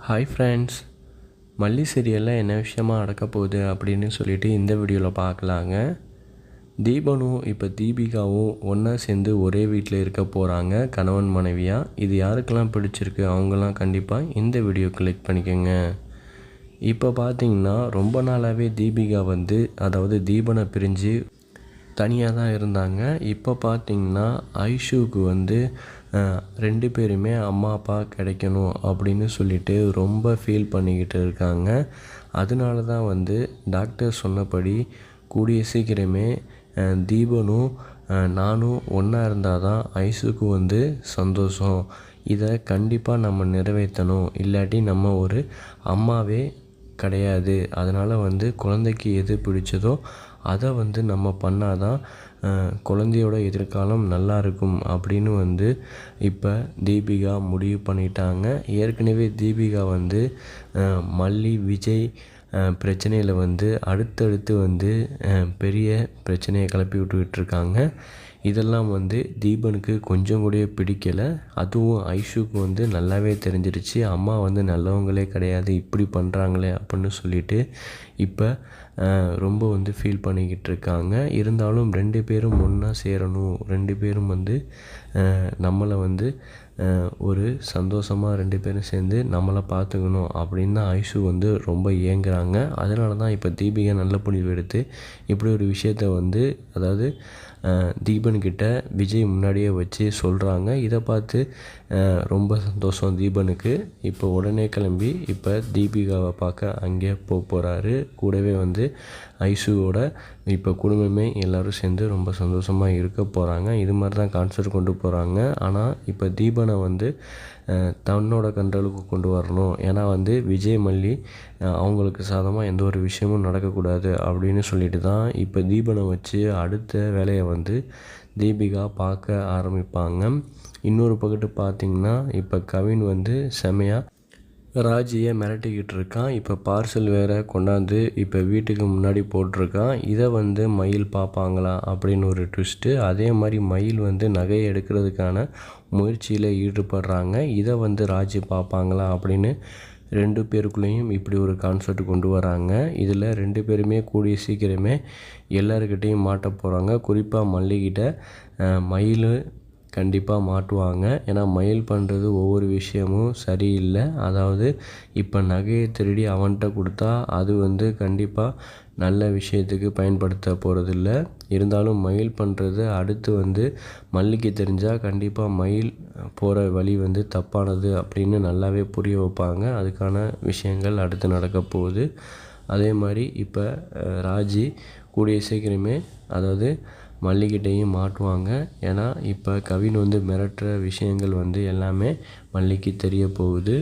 Hi friends, மல்லி சீரியலில் என்ன விஷயமா நடக்க போகுது அப்படின்னு சொல்லிட்டு இந்த வீடியோவில் பார்க்கலாங்க. தீபனும் இப்போ தீபிகாவும் ஒன்றா சேர்ந்து ஒரே வீட்டில் இருக்க போகிறாங்க, கணவன் மனைவியாக. இது யாருக்கெல்லாம் பிடிச்சிருக்கு அவங்கெல்லாம் கண்டிப்பாக இந்த வீடியோ கிளிக் பண்ணிக்கோங்க. இப்போ பார்த்தீங்கன்னா ரொம்ப நாளாகவே தீபிகா அதாவது தீபனை பிரிஞ்சு தனியாக தான் இருந்தாங்க. இப்போ பார்த்திங்கன்னா ஐஷுவுக்கு 2 பேருமே அம்மா அப்பா கிடைக்கணும் அப்படின்னு சொல்லிட்டு ரொம்ப ஃபீல் பண்ணிக்கிட்டு இருக்காங்க. அதனால தான் டாக்டர் சொன்னபடி கூடிய சீக்கிரமே தீபனும் நானும் ஒன்றா இருந்தால் தான் ஐஷுக்கு சந்தோஷம். இதை கண்டிப்பாக நம்ம நிறைவேற்றணும், இல்லாட்டி நம்ம ஒரு அம்மாவே கிடையாது. அதனால் குழந்தைக்கு எது பிடிச்சதோ அதை நம்ம பண்ணால் தான் குழந்தையோட எதிர்காலம் நல்லா இருக்கும் அப்படின்னு இப்போ தீபிகா முடிவு பண்ணிட்டாங்க. ஏற்கனவே தீபிகா மல்லி விஜய் பிரச்சனையில் அடுத்தடுத்து பெரிய பிரச்சனையை கிளப்பி விட்டுக்கிட்டுருக்காங்க. இதெல்லாம் தீபனுக்கு கொஞ்சம் கூட பிடிக்கலை. அதுவும் ஐஷுக்கு நல்லாவே தெரிஞ்சிருச்சு. அம்மா நல்லவங்களே கிடையாது, இப்படி பண்ணுறாங்களே அப்படின்னு சொல்லிட்டு இப்போ ரொம்ப ஃபீல் பண்ணிக்கிட்டு இருக்காங்க. இருந்தாலும் 2 பேரும் ஒன்றா சேரணும், 2 பேரும் நம்மளை ஒரு சந்தோஷமாக 2 பேரும் சேர்ந்து நம்மளை பார்த்துக்கணும் அப்படின்னு தான் ஐஷு ரொம்ப ஏங்குறாங்க. அதனால தான் இப்போ தீபிகா நல்ல முடிவு எடுத்து இப்படி ஒரு விஷயத்த அதாவது தீபன்கிட்ட விஜய் முன்னாடியே வச்சு சொல்கிறாங்க. இதை பார்த்து ரொம்ப சந்தோஷம் தீபனுக்கு. இப்போ உடனே கிளம்பி இப்போ தீபிகாவை பார்க்க அங்கே போகிறாரு. கூடவே ஐஷுவோட இப்போ குடும்பமே எல்லோரும் சேர்ந்து ரொம்ப சந்தோஷமாக இருக்க போகிறாங்க. இது மாதிரி தான் கான்செப்ட் கொண்டு போகிறாங்க. ஆனால் இப்போ தீபனை தன்னோட கண்ட்ரோலுக்கு கொண்டு வரணும். ஏன்னா விஜய் மல்லி அவங்களுக்கு சாதமாக எந்த ஒரு விஷயமும் நடக்கக்கூடாது அப்படின்னு சொல்லிட்டு தான் இப்போ தீபனை வச்சு அடுத்த வேலையை தீபிகா பார்க்க ஆரம்பிப்பாங்க. இன்னொரு பக்கத்து பார்த்திங்கன்னா இப்போ கவின் செமையாக ராஜியை மிரட்டிக்கிட்டு இருக்கான். இப்போ பார்சல் வேறு கொண்டாந்து இப்போ வீட்டுக்கு முன்னாடி போட்டிருக்கான். இதை மயில் பார்ப்பாங்களா அப்படின்னு ஒரு ட்விஸ்ட்டு. அதே மாதிரி மயில் நகையை எடுக்கிறதுக்கான முயற்சியில் ஈடுபடுறாங்க. இதை ராஜி பார்ப்பாங்களா அப்படின்னு 2 பேருக்குள்ளேயும் இப்படி ஒரு கான்செப்ட் கொண்டு வராங்க. இதில் 2 பேருமே கூடிய சீக்கிரமே எல்லாருக்கிட்டையும் மாட்ட போகிறாங்க. குறிப்பாக மல்லிகிட்ட மயில் கண்டிப்பாக மாட்டுவாங்க. ஏன்னா மயில் பண்ணுறது ஒவ்வொரு விஷயமும் சரியில்லை. அதாவது இப்போ நகையை திருடி அவன்கிட்ட கொடுத்தா அது கண்டிப்பாக நல்ல விஷயத்துக்கு பயன்படுத்த போகிறதில்ல. இருந்தாலும் மயில் பண்ணுறது அடுத்து மல்லிக்கு தெரிஞ்சால் கண்டிப்பாக மயில் போகிற வழி தப்பானது அப்படின்னு நல்லாவே புரிய வைப்பாங்க. அதுக்கான விஷயங்கள் அடுத்து நடக்க போகுது. அதே மாதிரி இப்போ ராஜி கூடிய சீக்கிரமே அதாவது மல்லிகிட்டையும் மாட்டுவாங்க. ஏன்னா இப்போ கவின் மிரட்டுற விஷயங்கள் எல்லாமே மல்லிக்கு தெரிய போகுது.